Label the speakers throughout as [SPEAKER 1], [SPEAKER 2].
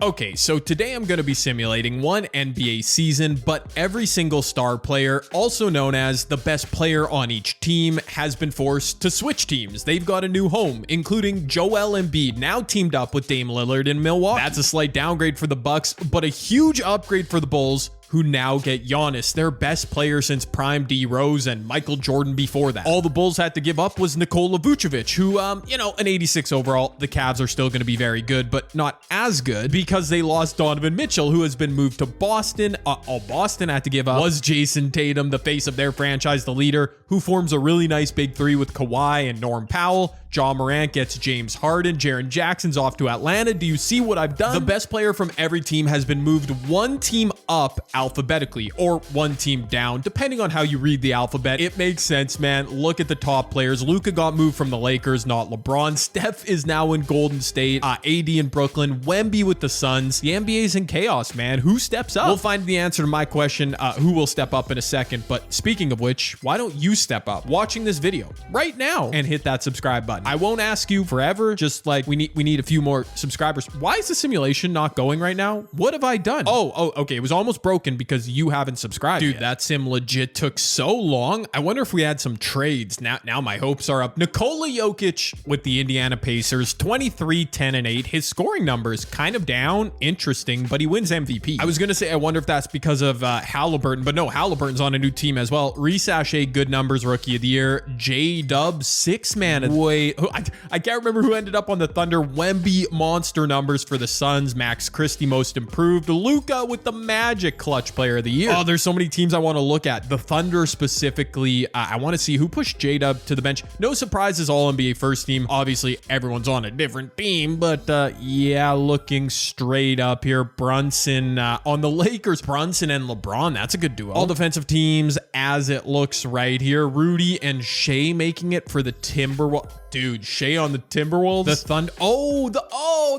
[SPEAKER 1] Okay, so today I'm going to be simulating one NBA season, but every single star player, also known as the best player on each team, has been forced to switch teams. They've got a new home, including Joel Embiid, now teamed up with Dame Lillard in Milwaukee. That's a slight downgrade for the Bucks, but a huge upgrade for the Bulls, who now get Giannis, their best player since prime D Rose and Michael Jordan before that. All the Bulls had to give up was Nikola Vucevic, who, an 86 overall. The Cavs are still going to be very good, but not as good because they lost Donovan Mitchell, who has been moved to Boston. All Boston had to give up was Jason Tatum, the face of their franchise, the leader, who forms a really nice big three with Kawhi and Norm Powell. Ja Morant gets James Harden. Jaren Jackson's off to Atlanta. Do you see what I've done? The best player from every team has been moved one team up alphabetically, or one team down, depending on how you read the alphabet. It makes sense, man. Look at the top players. Luka got moved from the Lakers, not LeBron. Steph is now in Golden State. AD in Brooklyn. Wemby with the Suns. The NBA's in chaos, man. Who steps up? We'll find the answer to my question, who will step up, in a second. But speaking of which, why don't you step up watching this video right now and hit that subscribe button? I won't ask you forever, just like we need a few more subscribers. Why is the simulation not going right now? What have I done? Oh, okay. It was almost broken because you haven't subscribed. Dude, yet. That sim legit took so long. I wonder if we had some trades. Now my hopes are up. Nikola Jokic with the Indiana Pacers, 23, 10, and 8. His scoring numbers kind of down. Interesting, but he wins MVP. I was going to say, I wonder if that's because of Halliburton, but no, Halliburton's on a new team as well. Reece Shea, good numbers, rookie of the year. J-Dub, 6-man. Wait, I can't remember who ended up on the Thunder. Wemby, monster numbers for the Suns. Max Christie, most improved. Luka with the Magic, clutch player of the year. Oh, there's so many teams I want to look at. The Thunder specifically, I want to see who pushed J-Dub to the bench. No surprises, all NBA first team. Obviously, everyone's on a different team, but yeah, looking straight up here. Brunson on the Lakers. Brunson and LeBron, that's a good duo. All defensive teams as it looks right here. Rudy and Shea making it for the Timberwolves. Dude, Shea on the Timberwolves. The Thunder.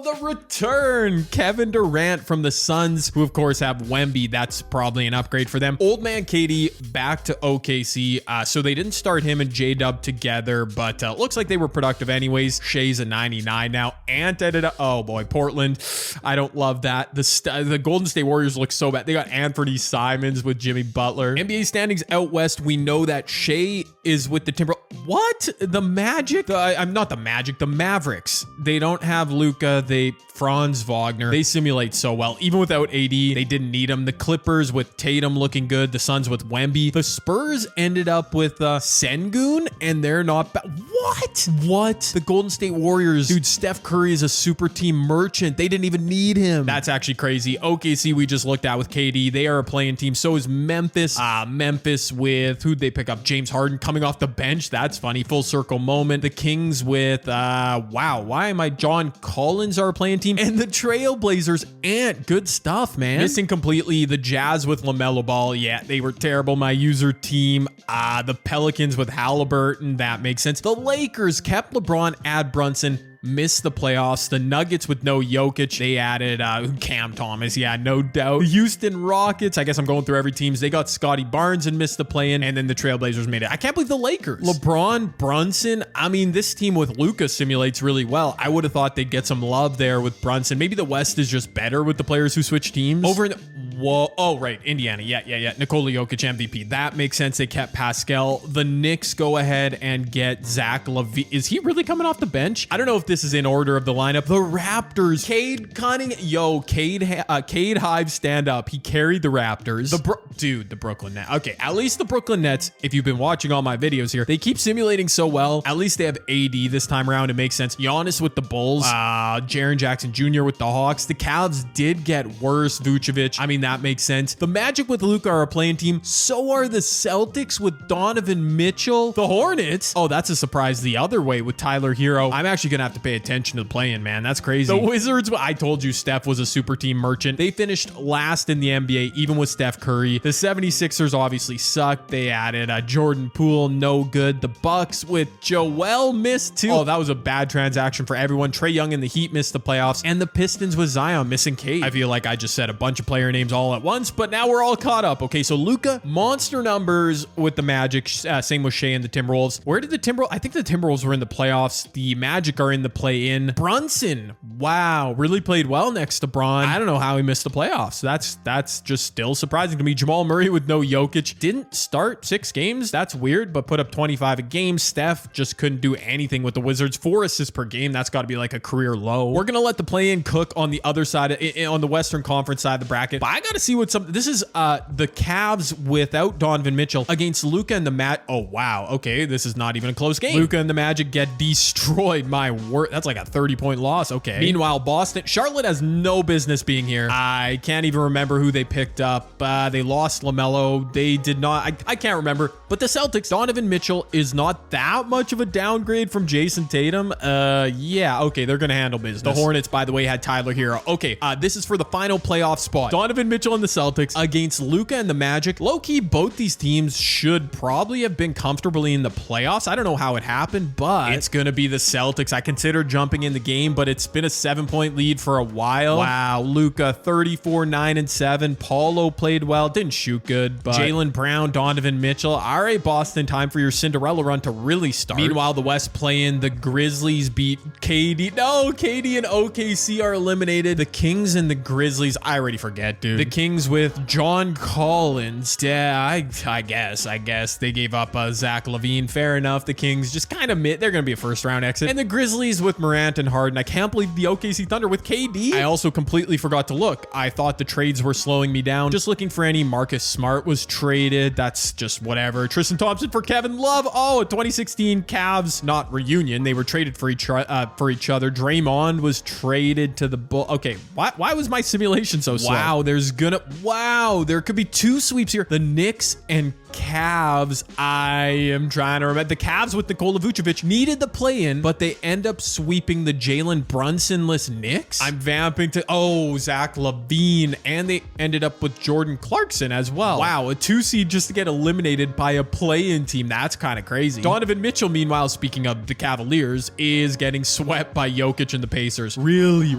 [SPEAKER 1] The return. Kevin Durant from the Suns, who of course have Wemby. That's probably an upgrade for them. Old man KD back to OKC. So they didn't start him and J-Dub together, but looks like they were productive anyways. Shea's a 99 now. Ant ended up. Oh boy, Portland. I don't love that. The Golden State Warriors look so bad. They got Anthony Simons with Jimmy Butler. NBA standings out west. We know that Shea is with the Timberwolves. What? The Magic? I'm not the Magic, the Mavericks. They don't have Luka. Franz Wagner. They simulate so well. Even without AD, they didn't need him. The Clippers with Tatum looking good. The Suns with Wemby. The Spurs ended up with Sengun, and they're not bad. What? The Golden State Warriors. Dude, Steph Curry is a super team merchant. They didn't even need him. That's actually crazy. OKC we just looked at with KD. They are a playing team. So is Memphis. Memphis with, who'd they pick up? James Harden coming off the bench. That's funny. Full circle moment. The Kings with, John Collins are a playing team. And the Trailblazers, good stuff, man. Missing completely the Jazz with LaMelo Ball. Yeah, they were terrible. My user team. The Pelicans with Halliburton. That makes sense. The Lakers kept LeBron, add Brunson. Missed the playoffs. The Nuggets with no Jokic. They added Cam Thomas. Yeah, no doubt. The Houston Rockets. I guess I'm going through every team. They got Scotty Barnes and missed the play-in. And then the Trailblazers made it. I can't believe the Lakers. LeBron, Brunson. I mean, this team with Luka simulates really well. I would have thought they'd get some love there with Brunson. Maybe the West is just better with the players who switch teams. Over in right. Indiana. Yeah. Nikola Jokic MVP. That makes sense. They kept Pascal. The Knicks go ahead and get Zach LaVine. Is he really coming off the bench? I don't know if this is in order of the lineup. The Raptors. Cade Cunningham. Cade Hive stand up. He carried the Raptors. The Brooklyn Nets. Okay, at least the Brooklyn Nets, if you've been watching all my videos here, they keep simulating so well. At least they have AD this time around. It makes sense. Giannis with the Bulls. Jaren Jackson Jr. with the Hawks. The Cavs did get worse. Vucevic. I mean, that makes sense. The Magic with Luka are a playing team. So are the Celtics with Donovan Mitchell. The Hornets. Oh, that's a surprise the other way with Tyler Hero. I'm actually going to have to pay attention to the play-in, man. That's crazy. The Wizards, I told you Steph was a super team merchant. They finished last in the NBA, even with Steph Curry. The The 76ers obviously sucked. They added Jordan Poole, no good. The Bucks with Joel missed too. Oh, that was a bad transaction for everyone. Trae Young and the Heat missed the playoffs, and the Pistons with Zion missing Cade. I feel like I just said a bunch of player names all at once, but now we're all caught up. Okay, so Luka, monster numbers with the Magic. Same with Shea and the Timberwolves. Where did the Timberwolves? I think the Timberwolves were in the playoffs. The Magic are in the play-in. Brunson, wow, really played well next to Bron. I don't know how he missed the playoffs. That's just still surprising to me. Jamal Murray with no Jokic. Didn't start 6 games. That's weird, but put up 25 a game. Steph just couldn't do anything with the Wizards. 4 assists per game. That's got to be like a career low. We're going to let the play-in cook on the other side, on the Western Conference side of the bracket. But I got to see what this is the Cavs without Donovan Mitchell against Luka and the Oh, wow. Okay, this is not even a close game. Luka and the Magic get destroyed. My word. That's like a 30-point loss. Okay. Meanwhile, Boston, Charlotte has no business being here. I can't even remember who they picked up. They lost LaMelo. They did not. I can't remember. But the Celtics, Donovan Mitchell is not that much of a downgrade from Jason Tatum. Yeah, okay, they're going to handle business. The Hornets, by the way, had Tyler Hero. Okay, this is for the final playoff spot. Donovan Mitchell and the Celtics against Luka and the Magic. Low-key, both these teams should probably have been comfortably in the playoffs. I don't know how it happened, but it's going to be the Celtics. I consider jumping in the game, but it's been a 7-point lead for a while. Wow, Luka, 34, 9, and 7. Paulo played well, didn't shoot good, but Jaylen Brown, Donovan Mitchell. All right, Boston, time for your Cinderella run to really start. Meanwhile, the West play-in, the Grizzlies beat KD. No, KD and OKC are eliminated. The Kings and the Grizzlies, I already forget, dude. The Kings with John Collins. Yeah, I guess they gave up Zach LaVine. Fair enough. The Kings just kind of they're going to be a first-round exit. And the Grizzlies with Morant and Harden. I can't believe the OKC Thunder with KD. I also completely forgot to look. I thought the trades were slowing me down. Just looking for any. Marcus Smart was traded. That's just whatever. Tristan Thompson for Kevin Love. Oh, 2016 Cavs, not reunion. They were traded for each other. Draymond was traded to the Bull. Okay, why was my simulation so slow? Wow, there could be 2 sweeps here. The Knicks and Cavs. I am trying to remember. The Cavs with Nikola Vucevic needed the play-in, but they end up sweeping the Jalen Brunson-less Knicks. I'm vamping to, Zach LaVine, and they ended up with Jordan Clarkson as well. Wow, a 2 seed just to get eliminated by a play-in team. That's kind of crazy. Donovan Mitchell, meanwhile, speaking of the Cavaliers, is getting swept by Jokic and the Pacers. Really.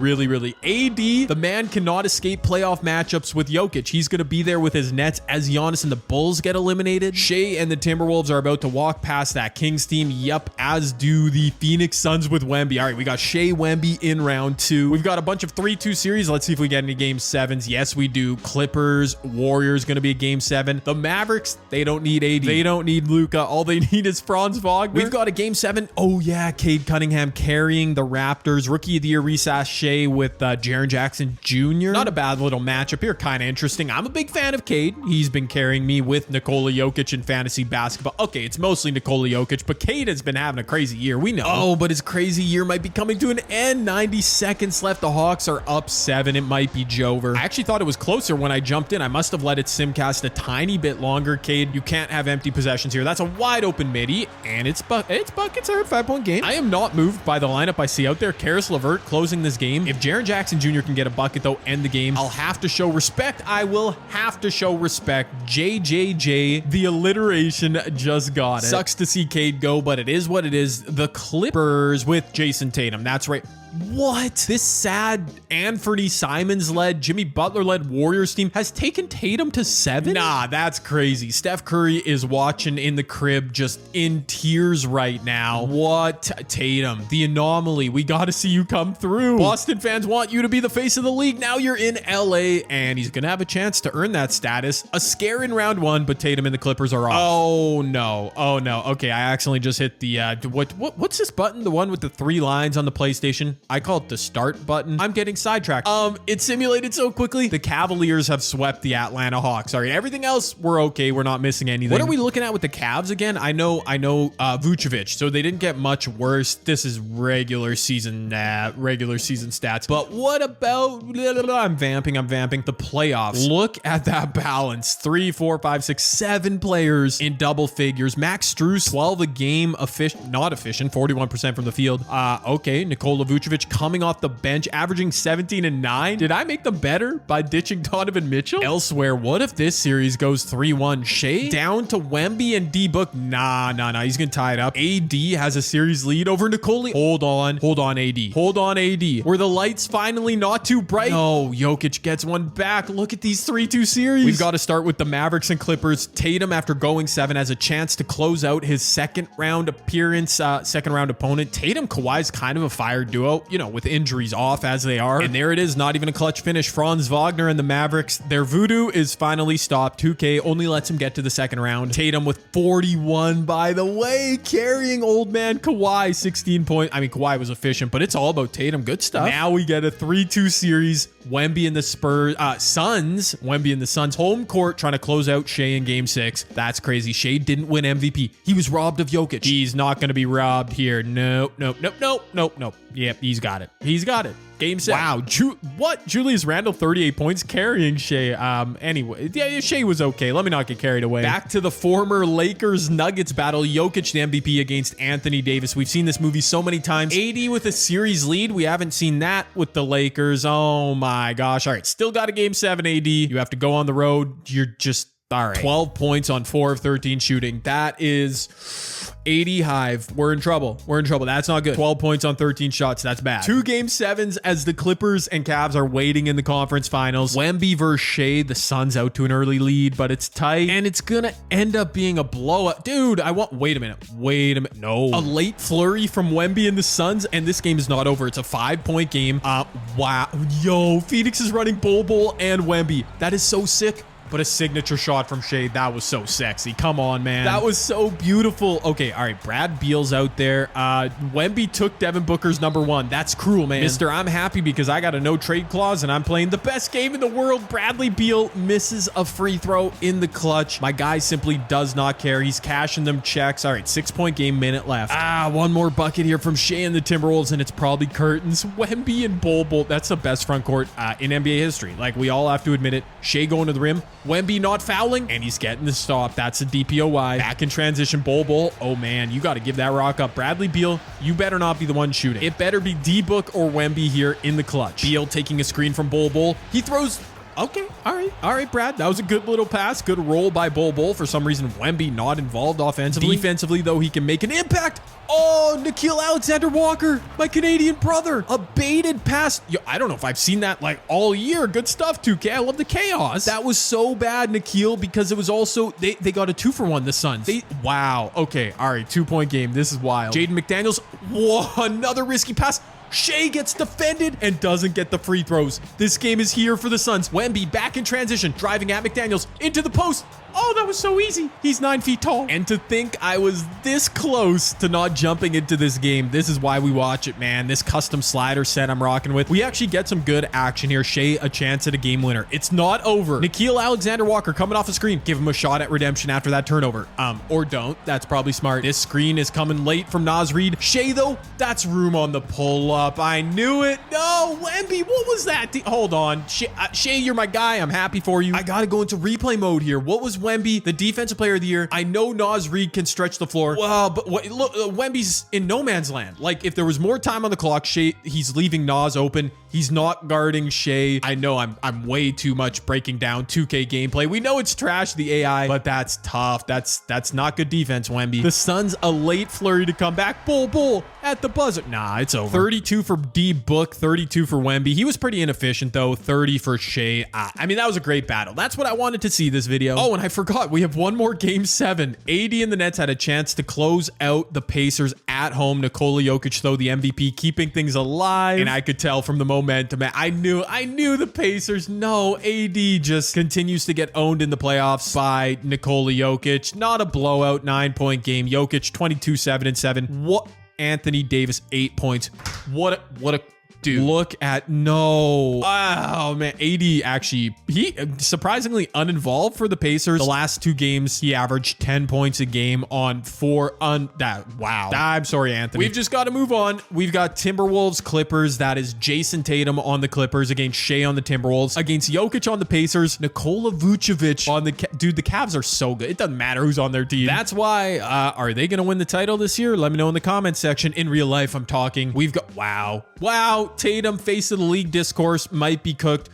[SPEAKER 1] AD, the man cannot escape playoff matchups with Jokic. He's going to be there with his Nets as Giannis and the Bulls get eliminated. Shea and the Timberwolves are about to walk past that Kings team. Yep, as do the Phoenix Suns with Wemby. All right, we got Shea Wemby in round 2. We've got a bunch of 3-2 series. Let's see if we get any game 7s. Yes, we do. Clippers, Warriors going to be a game 7. The Mavericks, they don't need AD. They don't need Luka. All they need is Franz Wagner. We've got a game 7. Oh yeah, Cade Cunningham carrying the Raptors. Rookie of the Year Resass Shea with Jaren Jackson Jr. Not a bad little matchup here. Kind of interesting. I'm a big fan of Cade. He's been carrying me with Nikola Jokic in fantasy basketball. Okay, it's mostly Nikola Jokic, but Cade has been having a crazy year. We know. Oh, but his crazy year might be coming to an end. 90 seconds left. The Hawks are up 7. It might be Jover. I actually thought it was closer when I jumped in. I must have let it simcast a tiny bit longer. Cade, you can't have empty possessions here. That's a wide open midi, and it's buckets. Are a 5-point game. I am not moved by the lineup I see out there. Karis LeVert closing this game. If Jaren Jackson Jr. can get a bucket, though, end the game, I'll have to show respect. I will have to show respect. JJJ, the alliteration, just got it. Sucks to see Cade go, but it is what it is. The Clippers with Jason Tatum. That's right. What? This sad Anthony Simons-led, Jimmy Butler-led Warriors team has taken Tatum to 7? Nah, that's crazy. Steph Curry is watching in the crib just in tears right now. What? Tatum, the anomaly. We got to see you come through. Boston fans want you to be the face of the league. Now you're in LA, and he's going to have a chance to earn that status. A scare in round 1, but Tatum and the Clippers are off. Oh, no. Okay, I accidentally just hit the, what's this button? The one with the 3 lines on the PlayStation? I call it the start button. I'm getting sidetracked. It simulated so quickly. The Cavaliers have swept the Atlanta Hawks. All right, everything else, we're okay. We're not missing anything. What are we looking at with the Cavs again? I know Vucevic, so they didn't get much worse. This is regular season stats. But what about, I'm vamping. The playoffs. Look at that balance. 3, 4, 5, 6, 7 players in double figures. Max Strus, 12 a game, not efficient, 41% from the field. Okay, Nikola Vucevic Vucevic coming off the bench, averaging 17 and 9. Did I make them better by ditching Donovan Mitchell? Elsewhere, what if this series goes 3-1? Shea down to Wemby and D-Book. Nah. He's gonna tie it up. AD has a series lead over Nikola. Hold on, AD. Were the lights finally not too bright? No, Jokic gets one back. Look at these 3-2 series. We've got to start with the Mavericks and Clippers. Tatum, after going 7, has a chance to close out his second round opponent. Tatum, Kawhi's kind of a fire duo, you know, with injuries off as they are. And there it is, not even a clutch finish. Franz Wagner and the Mavericks, their voodoo is finally stopped. 2K only lets him get to the second round. Tatum with 41, by the way, carrying old man Kawhi, 16 points. I mean, Kawhi was efficient, but it's all about Tatum. Good stuff. Now we get a 3-2 series. Wemby and the Suns. Wemby and the Suns home court trying to close out Shea in game 6. That's crazy. Shea didn't win MVP. He was robbed of Jokic. He's not going to be robbed here. Nope. Yep, he's got it. Game 7. Wow. Julius Randle, 38 points, carrying Shea. Anyway, yeah, Shea was okay. Let me not get carried away. Back to the former Lakers-Nuggets battle. Jokic, the MVP, against Anthony Davis. We've seen this movie so many times. AD with a series lead. We haven't seen that with the Lakers. Oh my gosh. All right, still got a game 7, AD. You have to go on the road. You're just... All right. 12 points on 4 of 13 shooting. That is 80 Hive. We're in trouble. That's not good. 12 points on 13 shots. That's bad. 2 game 7s as the Clippers and Cavs are waiting in the conference finals. Wemby versus Shea. The Suns out to an early lead, but it's tight. And it's going to end up being a blowout. Dude, wait a minute. No. A late flurry from Wemby and the Suns, and this game is not over. It's a 5-point game. Wow. Yo, Phoenix is running Bol and Wemby. That is so sick. But a signature shot from Shea, that was so sexy. Come on, man. That was so beautiful. Okay, all right, Brad Beal's out there. Wemby took Devin Booker's number 1. That's cruel, man. Mister, I'm happy because I got a no-trade clause and I'm playing the best game in the world. Bradley Beal misses a free throw in the clutch. My guy simply does not care. He's cashing them checks. All right, 6-point game, minute left. One more bucket here from Shea and the Timberwolves, and it's probably curtains. Wemby and Bol. That's the best front court in NBA history. Like, we all have to admit it. Shea going to the rim. Wemby not fouling, and he's getting the stop. That's a DPOY. Back in transition, Bol. Oh, man, you got to give that rock up. Bradley Beal, you better not be the one shooting. It better be D-Book or Wemby here in the clutch. Beal taking a screen from Bol. He throws... Okay, all right, Brad. That was a good little pass. Good roll by Bol. For some reason, Wemby not involved offensively. Defensively, though, he can make an impact. Oh, Nickeil Alexander-Walker, my Canadian brother. A baited pass. Yo, I don't know if I've seen that like all year. Good stuff, 2K. I love the chaos. That was so bad, Nickeil, because it was also, they got a 2-for-1, the Suns. Wow. Okay, all right, 2-point game. This is wild. Jaden McDaniels. Whoa, another risky pass. Shea gets defended and doesn't get the free throws. This game is here for the Suns. Wemby back in transition, driving at McDaniels into the post. Oh, that was so easy. He's 9 feet tall. And to think I was this close to not jumping into this game. This is why we watch it, man. This custom slider set I'm rocking with. We actually get some good action here. Shea a chance at a game winner. It's not over. Nickeil Alexander-Walker coming off a screen. Give him a shot at redemption after that turnover. Or don't. That's probably smart. This screen is coming late from Naz Reid. Shea, though, that's room on the pull-up. I knew it. No, Wemby, what was that? Hold on. Shea, you're my guy. I'm happy for you. I got to go into replay mode here. What was Wemby, the defensive player of the year? I know Naz Reid can stretch the floor. Well, but look, Wemby's in no man's land. Like, if there was more time on the clock, Shea, he's leaving Naz open. He's not guarding Shea. I know I'm way too much breaking down 2K gameplay. We know it's trash, the AI, but that's tough. That's not good defense, Wemby. The Suns a late flurry to come back. Bol at the buzzer. Nah, it's over. 32 for D-Book, 32 for Wemby. He was pretty inefficient, though. 30 for Shea. I mean, that was a great battle. That's what I wanted to see this video. Oh, and I forgot. We have one more game 7. AD and the Nets had a chance to close out the Pacers at home. Nikola Jokic, though, the MVP, keeping things alive. And I could tell from the momentum. I knew the Pacers. No, AD just continues to get owned in the playoffs by Nikola Jokic. Not a blowout 9-point game. Jokic 22, 7 and 7. What? Anthony Davis 8 points. What a Dude, look at oh man, AD actually, he surprisingly uninvolved for the Pacers. The last 2 games, he averaged 10 points a game on 4 wow. I'm sorry, Anthony. We've just got to move on. We've got Timberwolves Clippers. That is Jason Tatum on the Clippers against Shea on the Timberwolves, against Jokic on the Pacers, Nikola Vucevic on the dude. The Cavs are so good. It doesn't matter who's on their team. That's why. Are they going to win the title this year? Let me know in the comments section. In real life, I'm talking. We've got wow. Tatum, face of the league discourse, might be cooked.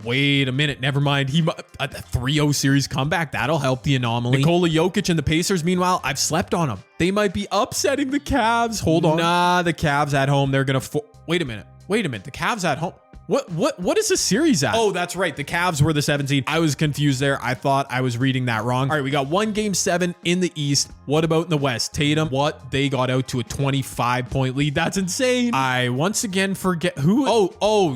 [SPEAKER 1] Wait a minute. Never mind. A 3-0 series comeback. That'll help the anomaly. Nikola Jokic and the Pacers, meanwhile, I've slept on them. They might be upsetting the Cavs. Hold on. Nah, the Cavs at home. They're going to... Wait a minute. The Cavs at home. What is the series at? Oh, that's right. The Cavs were the 17. I was confused there. I thought I was reading that wrong. All right, we got 1 game 7 in the East. What about in the West? Tatum, they got out to a 25-point lead. That's insane. I once again forget who.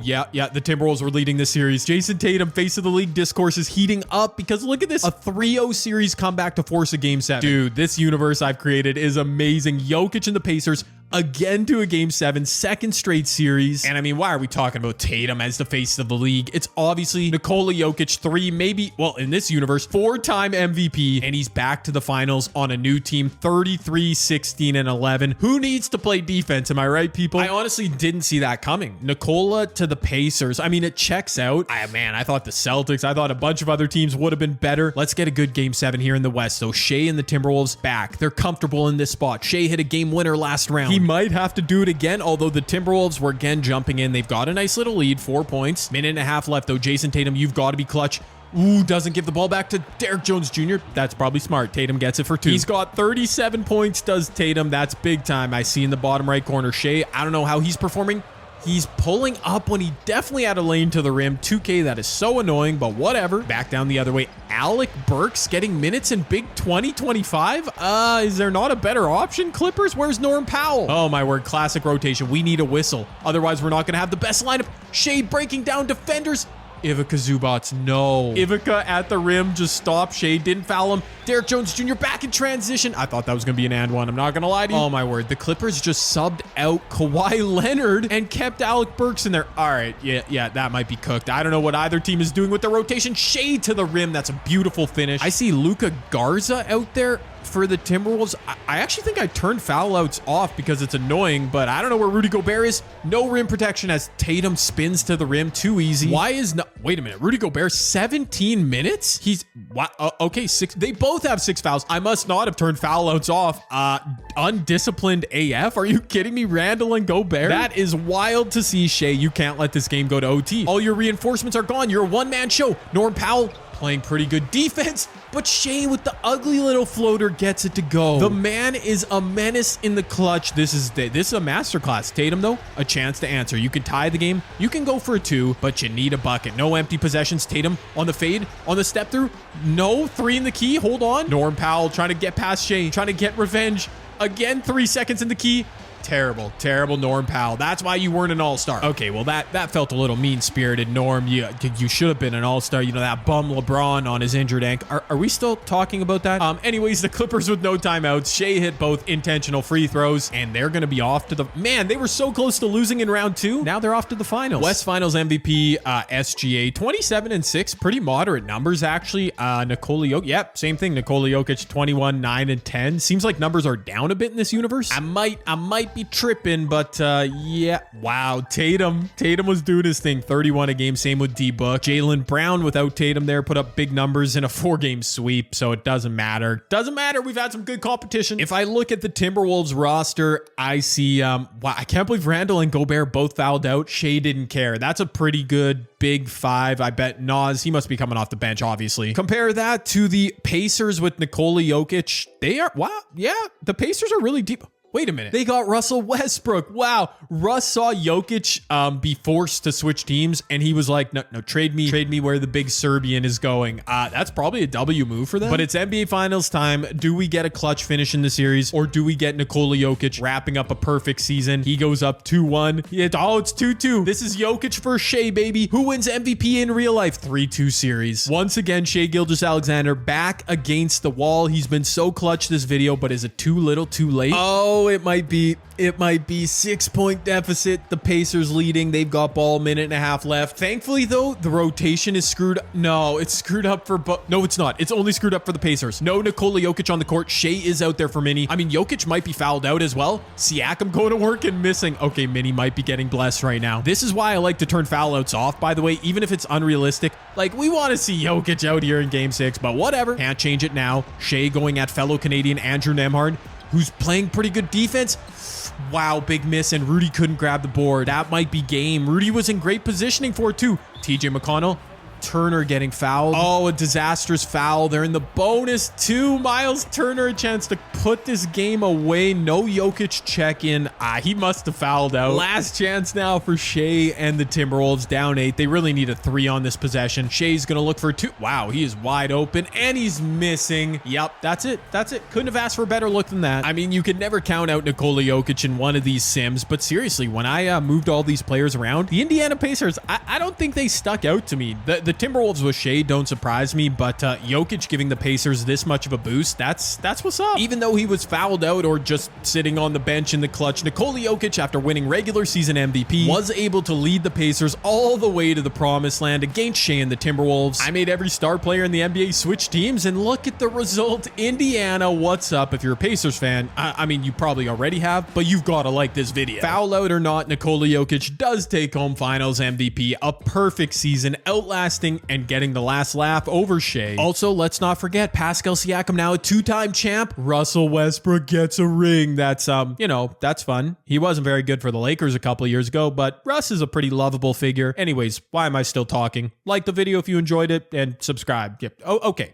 [SPEAKER 1] Yeah. The Timberwolves were leading this series. Jason Tatum, face of the league discourse, is heating up because look at this. A 3-0 series comeback to force a game 7. Dude, this universe I've created is amazing. Jokic and the Pacers again to a game 7, second straight series. And I mean, why are we talking about Tatum as the face of the league? It's obviously Nikola Jokic, 3, maybe, well, in this universe, 4-time MVP, and he's back to the finals on a new team, 33, 16, and 11. Who needs to play defense? Am I right, people? I honestly didn't see that coming. Nikola to the Pacers. I mean, it checks out. I thought the Celtics, I thought a bunch of other teams would have been better. Let's get a good game 7 here in the West. So Shea and the Timberwolves back. They're comfortable in this spot. Shea hit a game winner last round. He might have to do it again, although the Timberwolves were again jumping in. They've got a nice little lead, 4 points. Minute and a half left, though. Jason Tatum, you've got to be clutch. Ooh, doesn't give the ball back to Derrick Jones Jr. That's probably smart. Tatum gets it for 2. He's got 37 points, does Tatum. That's big time. I see in the bottom right corner, Shea. I don't know how he's performing. He's pulling up when he definitely had a lane to the rim. 2K, that is so annoying, but whatever. Back down the other way. Alec Burks getting minutes in Big 2025. Is there not a better option? Clippers, where's Norm Powell? Oh my word, classic rotation. We need a whistle. Otherwise, we're not going to have the best lineup. Shea breaking down defenders. Ivica Zubats, no. Ivica at the rim, just stopped. Shea didn't foul him. Derrick Jones Jr. back in transition. I thought that was going to be an and one. I'm not going to lie to you. Oh my word. The Clippers just subbed out Kawhi Leonard and kept Alec Burks in there. All right. Yeah, that might be cooked. I don't know what either team is doing with the rotation. Shea to the rim. That's a beautiful finish. I see Luka Garza out there for the Timberwolves. I actually think I turned foul outs off because it's annoying, but I don't know where Rudy Gobert is. No rim protection as Tatum spins to the rim. Too easy. Why is not... Wait a minute. Rudy Gobert, 17 minutes? He's... okay, 6... They both have 6 fouls. I must not have turned foul outs off. Undisciplined AF? Are you kidding me? Randall and Gobert? That is wild to see, Shea. You can't let this game go to OT. All your reinforcements are gone. You're a one-man show. Norm Powell playing pretty good defense, but Shea with the ugly little floater gets it to go. The man is a menace in the clutch. This is a masterclass. Tatum, though, a chance to answer. You can tie the game. You can go for a 2, but you need a bucket. No empty possessions. Tatum on the fade, on the step through. No, 3 in the key. Hold on. Norm Powell trying to get past Shea, trying to get revenge. Again, 3 seconds in the key. Terrible Norm Powell. That's why you weren't an all-star. Okay, well, that felt a little mean-spirited, Norm. You should have been an all-star. You know, that bum LeBron on his injured ankle. Are we still talking about that? Anyways, the Clippers with no timeouts. Shea hit both intentional free throws, and they're going to be off to the... Man, they were so close to losing in round 2. Now they're off to the finals. West Finals MVP, SGA, 27-6. Pretty moderate numbers, actually. Nikola Jokic, yep, same thing. Nikola Jokic, 21, 9, and 10. Seems like numbers are down a bit in this universe. I might be tripping, but yeah. Wow, Tatum was doing his thing. 31 a game. Same with D-Book. Jaylen Brown without Tatum there put up big numbers in a 4-game sweep, so it doesn't matter. We've had some good competition. If I look at the Timberwolves roster, I see wow, I can't believe Randall and Gobert both fouled out. Shea didn't care. That's a pretty good big 5. I bet Nas, he must be coming off the bench, obviously. Compare that to the Pacers with Nikola Jokic. They are, wow, yeah, the Pacers are really deep. Wait a minute. They got Russell Westbrook. Wow. Russ saw Jokic be forced to switch teams, and he was like, no, trade me where the big Serbian is going. That's probably a W move for them. But it's NBA Finals time. Do we get a clutch finish in the series, or do we get Nikola Jokic wrapping up a perfect season? He goes up 2-1. It's 2-2. This is Jokic for Shea, baby. Who wins MVP in real life? 3-2 series. Once again, Shea Gilgeous-Alexander back against the wall. He's been so clutch this video, but is it too little too late? Oh, Oh, it might be 6-point deficit. The Pacers leading. They've got ball, minute and a half left. Thankfully, though, the rotation is screwed. No, it's screwed up for... No, it's not. It's only screwed up for the Pacers. No Nikola Jokic on the court. Shea is out there for Mini. I mean, Jokic might be fouled out as well. Siakam going to work and missing. Okay, Mini might be getting blessed right now. This is why I like to turn foul outs off, by the way, even if it's unrealistic. Like, we want to see Jokic out here in Game 6, but whatever. Can't change it now. Shea going at fellow Canadian Andrew Nembhard, who's playing pretty good defense. Wow, big miss, and Rudy couldn't grab the board. That might be game. Rudy was in great positioning for it, too. TJ McConnell. Turner getting fouled. Oh, a disastrous foul. They're in the bonus too. Miles Turner a chance to put this game away. No Jokic check-in. He must have fouled out. Last chance now for Shea and the Timberwolves, down 8. They really need a 3 on this possession. Shea's gonna look for 2. Wow, he is wide open and he's missing. Yep, that's it. That's it. Couldn't have asked for a better look than that. I mean, you could never count out Nikola Jokic in one of these sims, but seriously, when I moved all these players around, the Indiana Pacers, I don't think they stuck out to me. The Timberwolves with Shea don't surprise me, but Jokic giving the Pacers this much of a boost, that's what's up. Even though he was fouled out or just sitting on the bench in the clutch, Nikola Jokic, after winning regular season MVP, was able to lead the Pacers all the way to the promised land against Shea and the Timberwolves. I made every star player in the NBA switch teams, and look at the result. Indiana, what's up? If you're a Pacers fan, I mean, you probably already have, but you've got to like this video. Foul out or not, Nikola Jokic does take home Finals MVP, a perfect season, outlasting and getting the last laugh over Shea. Also, let's not forget Pascal Siakam, now a 2-time champ. Russell Westbrook gets a ring. That's that's fun. He wasn't very good for the Lakers a couple of years ago, but Russ is a pretty lovable figure. Anyways, why am I still talking? Like the video if you enjoyed it and subscribe. Yep. Oh, okay.